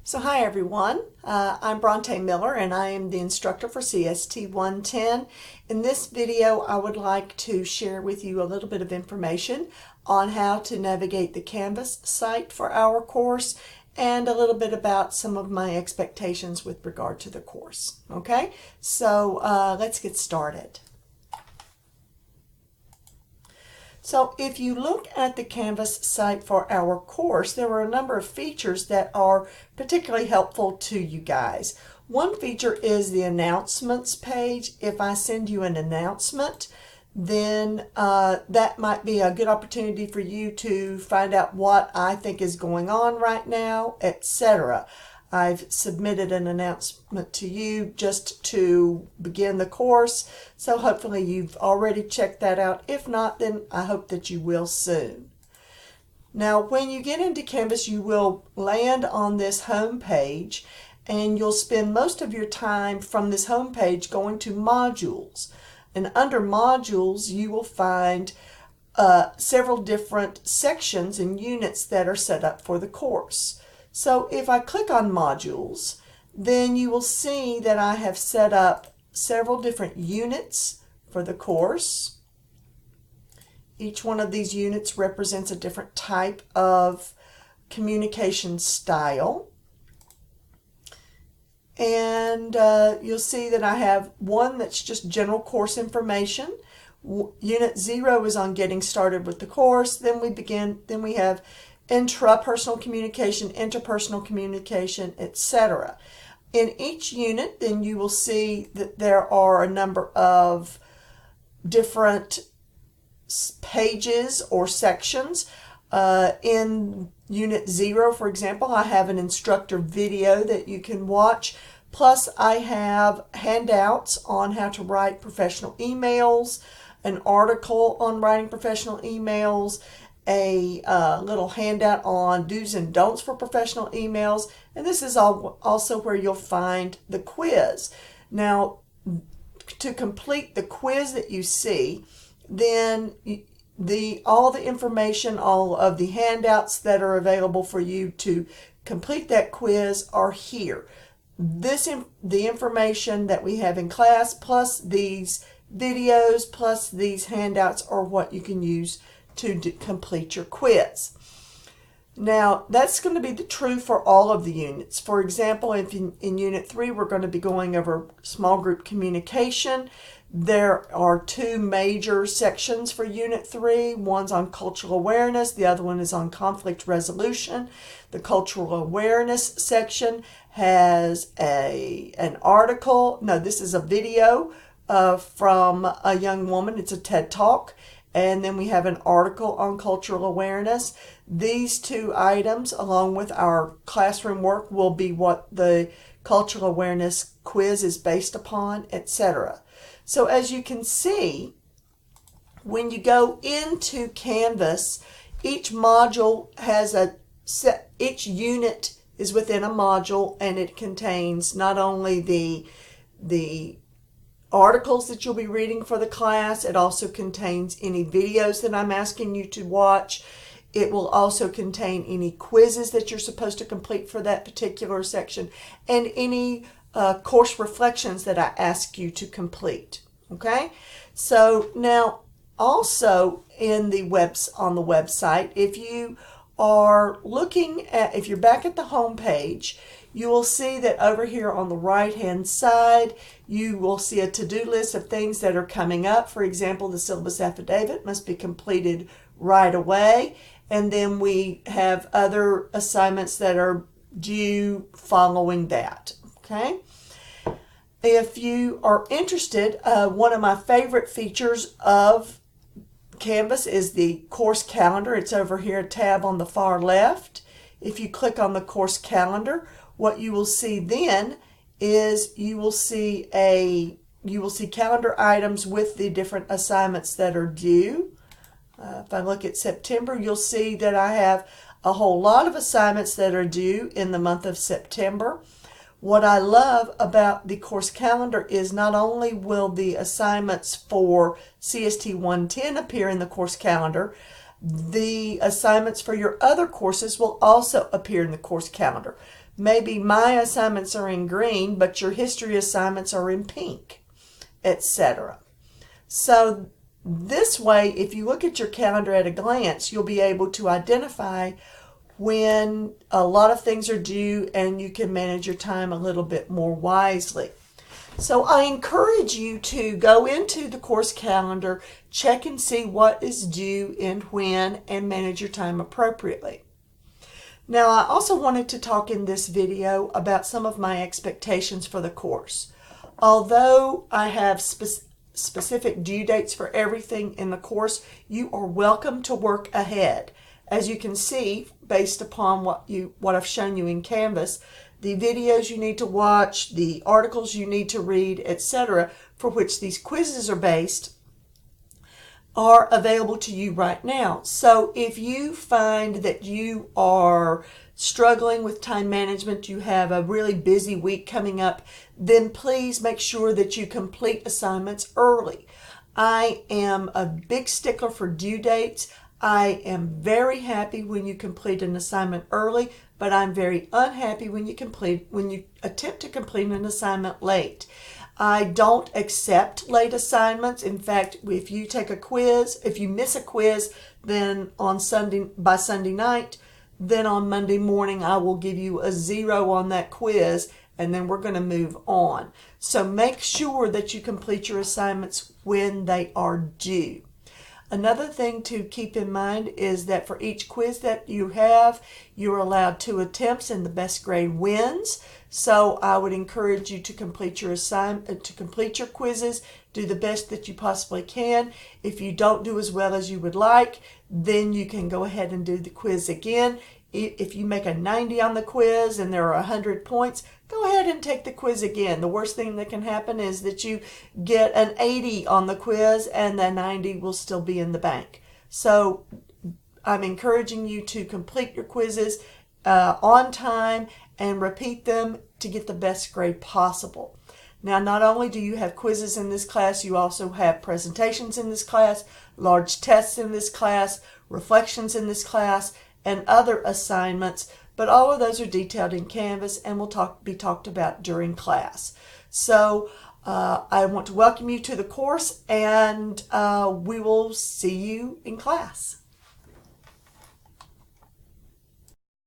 So hi everyone, I'm Bronte Miller and I am the instructor for CST 110. In this video I would like to share with you a little bit of information on how to navigate the Canvas site for our course and a little bit about some of my expectations with regard to the course. Okay, so let's get started. So if you look at the Canvas site for our course, there are a number of features that are particularly helpful to you guys. One feature is the announcements page. If I send you an announcement, then that might be a good opportunity for you to find out what I think is going on right now, etc. I've submitted an announcement to you just to begin the course, so hopefully you've already checked that out. If not, then I hope that you will soon. Now, when you get into Canvas, you will land on this home page, and you'll spend most of your time from this home page going to modules. And under modules, you will find several different sections and units that are set up for the course. So if I click on modules, then you will see that I have set up several different units for the course. Each one of these units represents a different type of communication style. And you'll see that I have one that's just general course information. Unit 0 is on getting started with the course. Then we have intrapersonal communication, interpersonal communication, etc. In each unit, then you will see that there are a number of different pages or sections. In Unit 0, for example, I have an instructor video that you can watch. Plus, I have handouts on how to write professional emails, an article on writing professional emails, a little handout on do's and don'ts for professional emails, and this is also where you'll find the quiz. Now, to complete the quiz that you see, then all the information, all of the handouts that are available for you to complete that quiz are here. The information that we have in class, plus these videos, plus these handouts are what you can use to complete your quiz. Now, that's going to be true for all of the units. For example, if in Unit 3, we're going to be going over small group communication. There are two major sections for Unit 3. One's on cultural awareness. The other one is on conflict resolution. The cultural awareness section has an article. No, this is a video from a young woman. It's a TED Talk. And then we have an article on cultural awareness. These two items, along with our classroom work, will be what the cultural awareness quiz is based upon, etc. So as you can see, when you go into Canvas, each module has each unit is within a module, and it contains not only the articles that you'll be reading for the class, it also contains any videos that I'm asking you to watch. It will also contain any quizzes that you're supposed to complete for that particular section, and any course reflections that I ask you to complete. Okay, so now also on the website, if you're back at the home page, you will see that over here on the right hand side, you will see a to-do list of things that are coming up. For example, the syllabus affidavit must be completed right away. And then we have other assignments that are due following that. Okay. If you are interested, one of my favorite features of Canvas is the course calendar. It's over here, a tab on the far left. If you click on the course calendar, what you will see then is you will see calendar items with the different assignments that are due. If I look at September, you'll see that I have a whole lot of assignments that are due in the month of September. What I love about the course calendar is not only will the assignments for CST 110 appear in the course calendar, the assignments for your other courses will also appear in the course calendar. Maybe my assignments are in green, but your history assignments are in pink, etc. So this way, if you look at your calendar at a glance, you'll be able to identify when a lot of things are due and you can manage your time a little bit more wisely. So I encourage you to go into the course calendar, check and see what is due and when, and manage your time appropriately. Now, I also wanted to talk in this video about some of my expectations for the course. Although I have specific due dates for everything in the course, you are welcome to work ahead. As you can see, based upon what I've shown you in Canvas, the videos you need to watch, the articles you need to read, etc., for which these quizzes are based, are available to you right now. So if you find that you are struggling with time management, you have a really busy week coming up, then please make sure that you complete assignments early. I am a big stickler for due dates. I am very happy when you complete an assignment early, but I'm very unhappy when you attempt to complete an assignment late. I don't accept late assignments. In fact, if you take a quiz, if you miss a quiz, then by Sunday night, then on Monday morning I will give you a 0 on that quiz, and then we're going to move on. So make sure that you complete your assignments when they are due. Another thing to keep in mind is that for each quiz that you have, you're allowed 2 attempts and the best grade wins. So I would encourage you to complete your quizzes, do the best that you possibly can. If you don't do as well as you would like, then you can go ahead and do the quiz again. If you make a 90 on the quiz and there are 100 points, go ahead and take the quiz again. The worst thing that can happen is that you get an 80 on the quiz and the 90 will still be in the bank. So I'm encouraging you to complete your quizzes on time and repeat them to get the best grade possible. Now, not only do you have quizzes in this class, you also have presentations in this class, large tests in this class, reflections in this class, and other assignments, but all of those are detailed in Canvas and will be talked about during class. So I want to welcome you to the course, and we will see you in class.